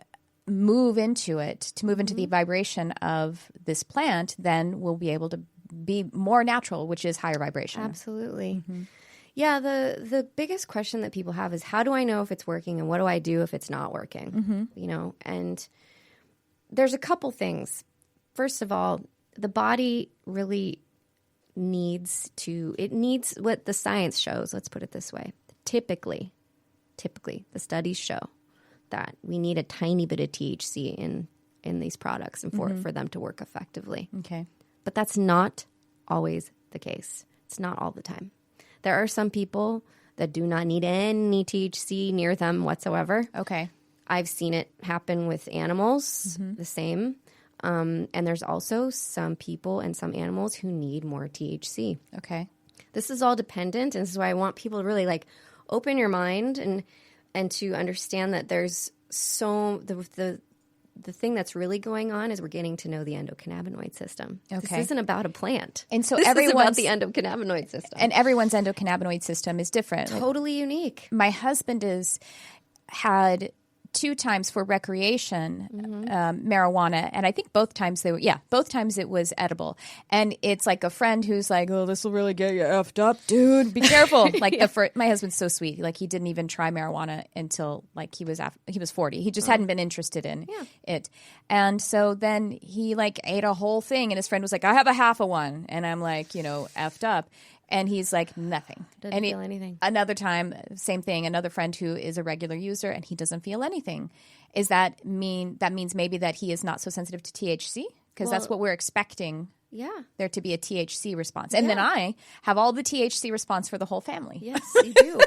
move into it, to move into the vibration of this plant, then we'll be able to be more natural, which is higher vibration. Absolutely. Yeah, the biggest question that people have is, how do I know if it's working, and what do I do if it's not working? And there's a couple things. First of all, the body really needs what the science shows. Let's put it this way. Typically, the studies show that we need a tiny bit of THC in these products and for them to work effectively. Okay. But that's not always the case. It's not all the time. There are some people that do not need any THC near them whatsoever. Okay. I've seen it happen with animals, the same. And there's also some people and some animals who need more THC. Okay. This is all dependent, and this is why I want people to really open your mind and to understand that there's the thing that's really going on is we're getting to know the endocannabinoid system. Okay. This isn't about a plant. And so this is about the endocannabinoid system. And everyone's endocannabinoid system is different. Totally unique. My husband had 2 times for recreation marijuana, and I think both times it was edible. And it's like a friend who's like, "Oh, this will really get you effed up, dude. Be careful." Like my husband's so sweet. Like he didn't even try marijuana until like he was 40. He just hadn't been interested in it. And so then he like ate a whole thing, and his friend was like, "I have a half of one," and I'm like, effed up. And he's like, nothing. Doesn't feel anything. Another time, same thing. Another friend who is a regular user and he doesn't feel anything. Is that means maybe that he is not so sensitive to THC? Because that's what we're expecting. Yeah. There to be a THC response. And then I have all the THC response for the whole family. Yes, you do.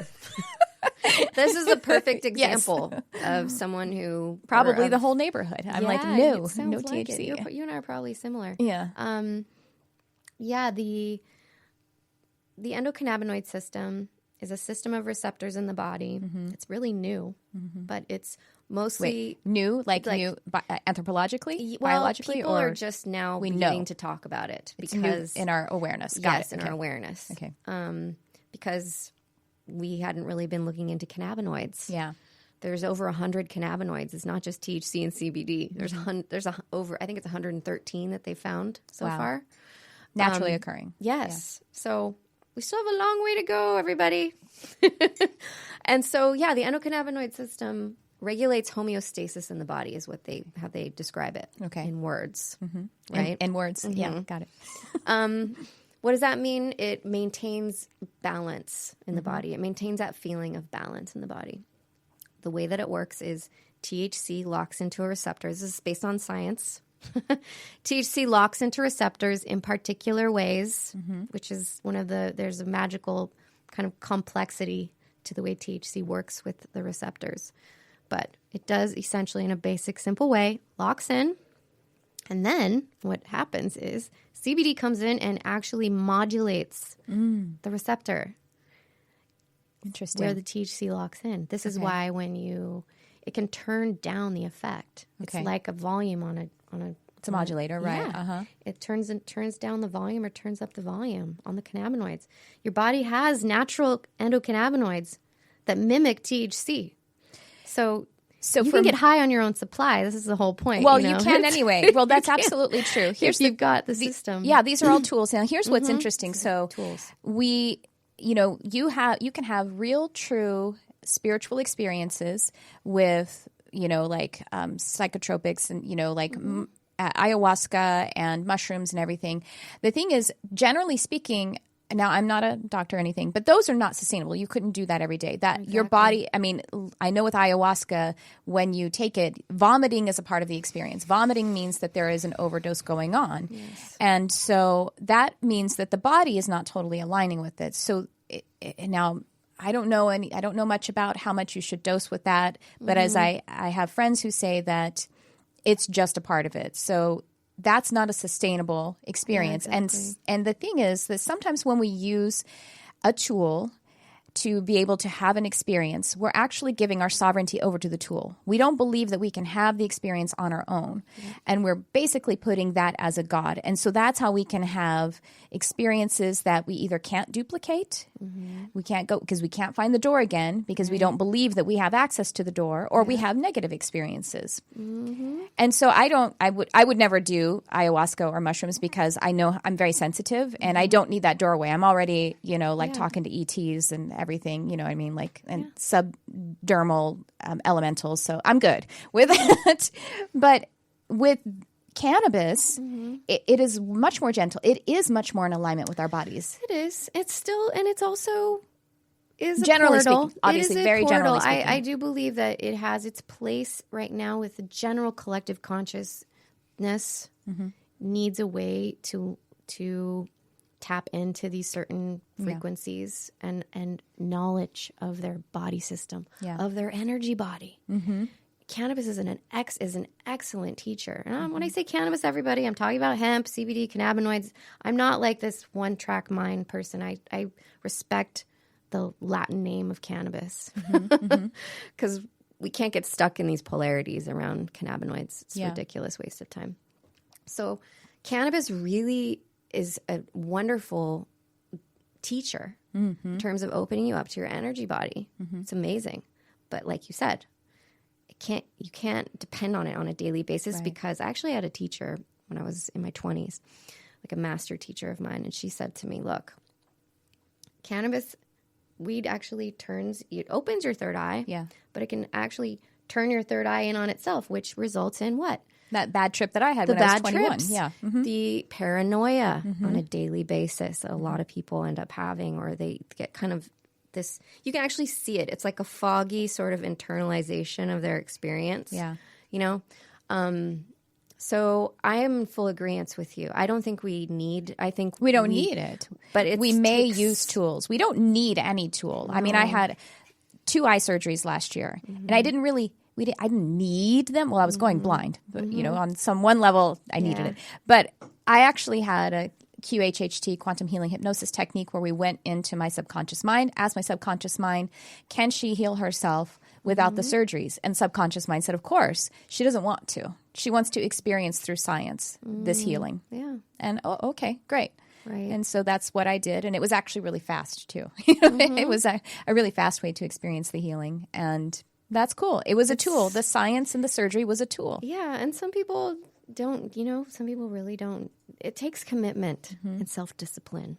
This is a perfect example of someone who... Probably the whole neighborhood. I'm like, no like THC. You and I are probably similar. Yeah. The endocannabinoid system is a system of receptors in the body. It's really new, but it's mostly... new? Like new anthropologically, biologically? People or are just now beginning to talk about it. Because in our awareness. In our awareness. Okay. Because we hadn't really been looking into cannabinoids. Yeah. There's over 100 cannabinoids. It's not just THC and CBD. There's over, I think it's 113 that they found so far. Naturally occurring. Yes. Yeah. So... we still have a long way to go, everybody. And so, the endocannabinoid system regulates homeostasis in the body is how they describe it in words, right? In words, yeah, got it. What does that mean? It maintains balance in the body. It maintains that feeling of balance in the body. The way that it works is THC locks into a receptor. This is based on science. THC locks into receptors in particular ways, which is there's a magical kind of complexity to the way THC works with the receptors. But it does essentially in a basic, simple way, locks in. And then what happens is CBD comes in and actually modulates the receptor. Interesting. Where the THC locks in. This is why it can turn down the effect. It's like a volume on a it's a modulator, right? Yeah. It turns down the volume or turns up the volume on the cannabinoids. Your body has natural endocannabinoids that mimic THC. So you can get high on your own supply. This is the whole point. Well, you can anyway. Well, that's absolutely true. You've got the system. Yeah, these are all tools. Now, here's what's interesting. So tools. You can have real, true spiritual experiences with psychotropics and ayahuasca and mushrooms and everything. The thing is, generally speaking, now I'm not a doctor or anything, but those are not sustainable. You couldn't do that every day. Your body, I know with ayahuasca, when you take it, vomiting is a part of the experience. Vomiting means that there is an overdose going on. Yes. And so that means that the body is not totally aligning with it. So now I don't know much about how much you should dose with that, but as I have friends who say that it's just a part of it. So that's not a sustainable experience. Yeah, exactly. And the thing is that sometimes when we use a tool to be able to have an experience, we're actually giving our sovereignty over to the tool. We don't believe that we can have the experience on our own. Yeah. And we're basically putting that as a god. And so that's how we can have experiences that we either can't duplicate, we can't go because we can't find the door again because we don't believe that we have access to the door, or we have negative experiences. And so I would never do ayahuasca or mushrooms because I know I'm very sensitive and I don't need that doorway. I'm already, talking to ETs and everything, and subdermal elementals. So I'm good with that. But with cannabis, it is much more gentle. It is much more in alignment with our bodies. It is. It's still, and it's also generally a portal. Speaking, obviously, it is very generally speaking. I do believe that it has its place right now with the general collective consciousness needs a way to tap into these certain frequencies and knowledge of their body system, of their energy body. Cannabis is an excellent teacher. And when I say cannabis, everybody, I'm talking about hemp, CBD, cannabinoids. I'm not like this one-track mind person. I respect the Latin name of cannabis because we can't get stuck in these polarities around cannabinoids. It's a ridiculous waste of time. So cannabis really is a wonderful teacher in terms of opening you up to your energy body. It's amazing. But like you said, it can't depend on it on a daily basis, because I actually had a teacher when I was in my 20s, like a master teacher of mine, and she said to me, look, cannabis, weed actually it opens your third eye, but it can actually turn your third eye in on itself, which results in what? That bad trip that I had when I was 21. Trips, the paranoia on a daily basis a lot of people end up having, or they get kind of this, you can actually see it. It's like a foggy sort of internalization of their experience. Yeah. You know? So I am in full agreement with you. I don't think we don't need it. But we may use tools. We don't need any tool. No. I mean, I had 2 eye surgeries last year, and I didn't need them. Well, I was going blind, but on some one level, I needed it. But I actually had a QHHT, quantum healing hypnosis technique, where we went into my subconscious mind, asked my subconscious mind, can she heal herself without the surgeries? And subconscious mind said, of course. She doesn't want to. She wants to experience through science this healing. Yeah. And, okay, great. Right. And so that's what I did. And it was actually really fast, too. It was a really fast way to experience the healing. And that's cool. It was a tool. The science and the surgery was a tool. Yeah. And some people don't, some people really don't. It takes commitment and self-discipline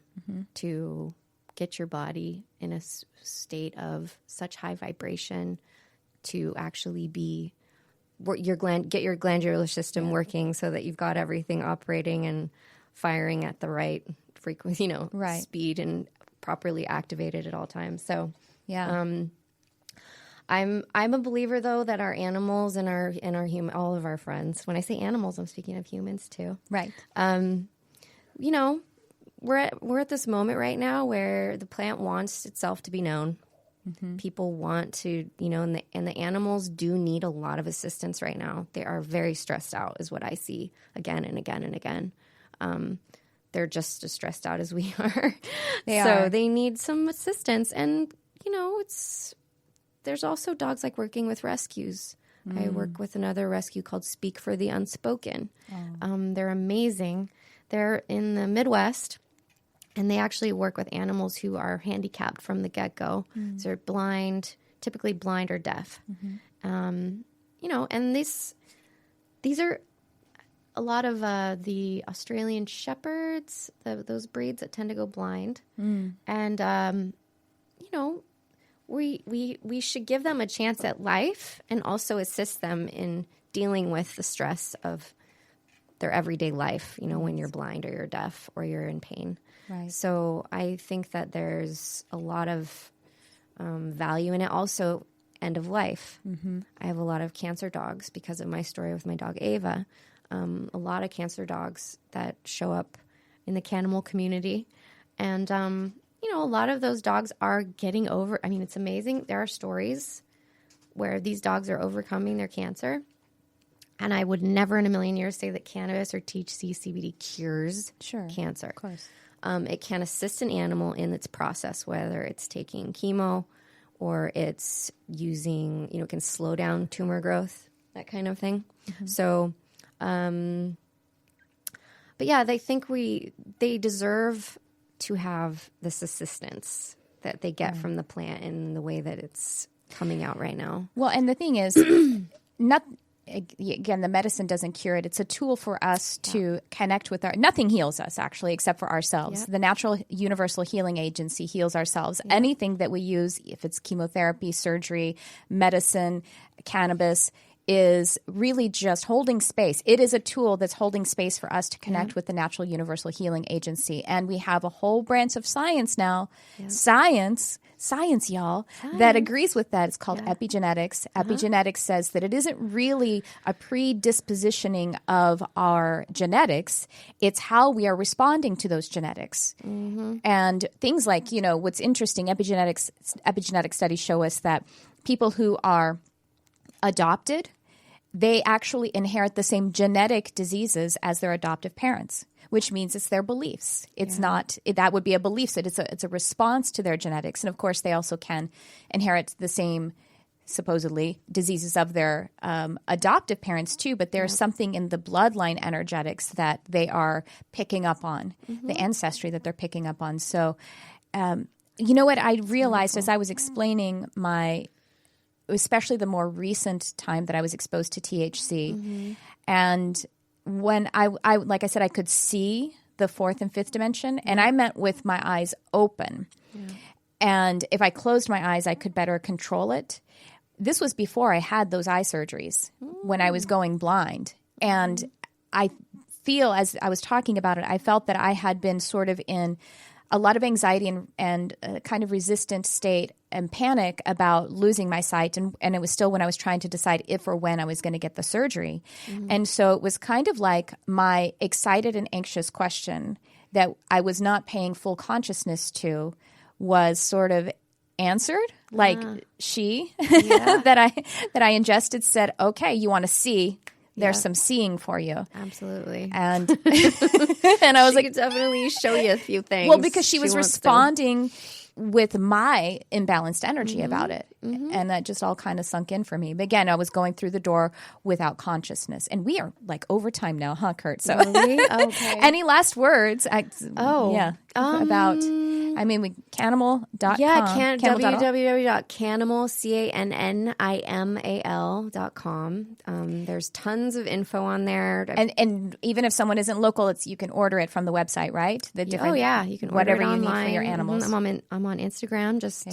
to get your body in a state of such high vibration to actually get your glandular system working, so that you've got everything operating and firing at the right frequency, speed, and properly activated at all times. So, I'm a believer, though, that our animals and our human, all of our friends, when I say animals, I'm speaking of humans too. Right. We're at this moment right now where the plant wants itself to be known. People want to, and the animals do need a lot of assistance right now. They are very stressed out, is what I see again and again and again. They're just as stressed out as we are. So they need some assistance. And, there's also dogs like working with rescues. I work with another rescue called Speak for the Unspoken. They're amazing. They're in the Midwest. And they actually work with animals who are handicapped from the get-go. So they're blind, typically blind or deaf. And these are a lot of the Australian shepherds, those breeds that tend to go blind. And, we should give them a chance at life and also assist them in dealing with the stress of their everyday life, when you're blind or you're deaf or you're in pain. Right. So I think that there's a lot of value in it. Also, end of life. I have a lot of cancer dogs because of my story with my dog Ava. A lot of cancer dogs that show up in the canimal community. And, a lot of those dogs are getting over. I mean, it's amazing. There are stories where these dogs are overcoming their cancer. And I would never in a million years say that cannabis or THC, CBD cures cancer. Of course. It can assist an animal in its process, whether it's taking chemo or it's using, it can slow down tumor growth, that kind of thing. So, but yeah, they deserve to have this assistance that they get from the plant in the way that it's coming out right now. Well, and the thing is, again, the medicine doesn't cure it. It's a tool for us to connect with nothing heals us, actually, except for ourselves. The natural universal healing agency heals ourselves. Anything that we use, if it's chemotherapy, surgery, medicine, cannabis, is really just holding space. It is a tool that's holding space for us to connect with the natural universal healing agency. And we have a whole branch of science now, science, y'all, that agrees with that. It's called epigenetics. Epigenetics says that it isn't really a predispositioning of our genetics. It's how we are responding to those genetics. And things like, what's interesting, epigenetic studies show us that people who are adopted, they actually inherit the same genetic diseases as their adoptive parents, which means it's their beliefs. It's not that would be a belief set. It's a response to their genetics, and of course, they also can inherit the same supposedly diseases of their adoptive parents too. But there's something in the bloodline energetics that they are picking up on, the ancestry that they're picking up on. So, you know what I realized as I was explaining especially the more recent time that I was exposed to THC. And when I like I said, I could see the fourth and fifth dimension, and I meant with my eyes open. And if I closed my eyes, I could better control it. This was before I had those eye surgeries, when I was going blind. And I feel, as I was talking about it, I felt that I had been sort of in a lot of anxiety and a kind of resistant state and panic about losing my sight. And it was still when I was trying to decide if or when I was going to get the surgery. And so it was kind of like my excited and anxious question that I was not paying full consciousness to was sort of answered. Like that I ingested said, okay, you want to see. There's some seeing for you. Absolutely. And and I was she could definitely show you a few things. Well, because she was responding with my imbalanced energy about it. And that just all kind of sunk in for me. But again, I was going through the door without consciousness. And we are like overtime now, huh, Kurt? So okay. Any last words? About... I mean, Cannimal.com. Yeah, www.cannimal.com. There's tons of info on there. And even if someone isn't local, you can order it from the website, right? The different, you can order whatever it online. You need for your animals. I'm on Instagram. Just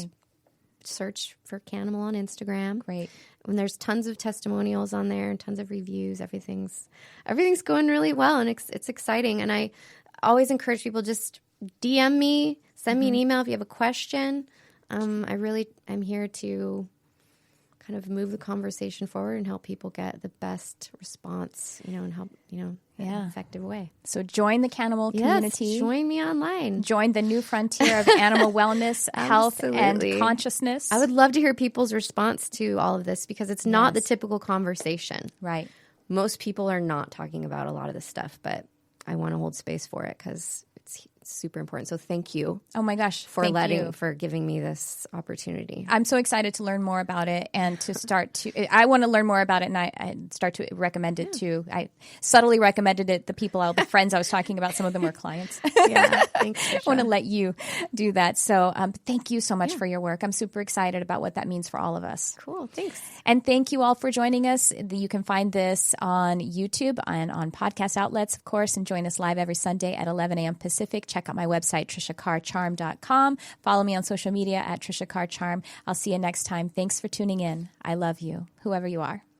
search for Cannimal on Instagram. Great. And there's tons of testimonials on there and tons of reviews. Everything's going really well, and it's exciting. And I always encourage people, just DM me. Send me an email if you have a question. I'm here to kind of move the conversation forward and help people get the best response, and help, in an effective way. So join the Cannimal community. Yes, join me online. Join the new frontier of animal wellness, health, and consciousness. I would love to hear people's response to all of this, because it's not the typical conversation. Right. Most people are not talking about a lot of this stuff, but I want to hold space for it because it's super important. So thank you. Oh my gosh. For giving me this opportunity. I'm so excited to learn more about it and to start to, I want to learn more about it, and I start to recommend it too. I subtly recommended it. The friends I was talking about, some of them were clients. Thanks. I want to let you do that. So thank you so much for your work. I'm super excited about what that means for all of us. Cool. Thanks. And thank you all for joining us. You can find this on YouTube and on podcast outlets, of course, and join us live every Sunday at 11 a.m. Pacific. Check out my website, TriciaCarrCharm.com. Follow me on social media at Tricia Carr Charm. I'll see you next time. Thanks for tuning in. I love you, whoever you are.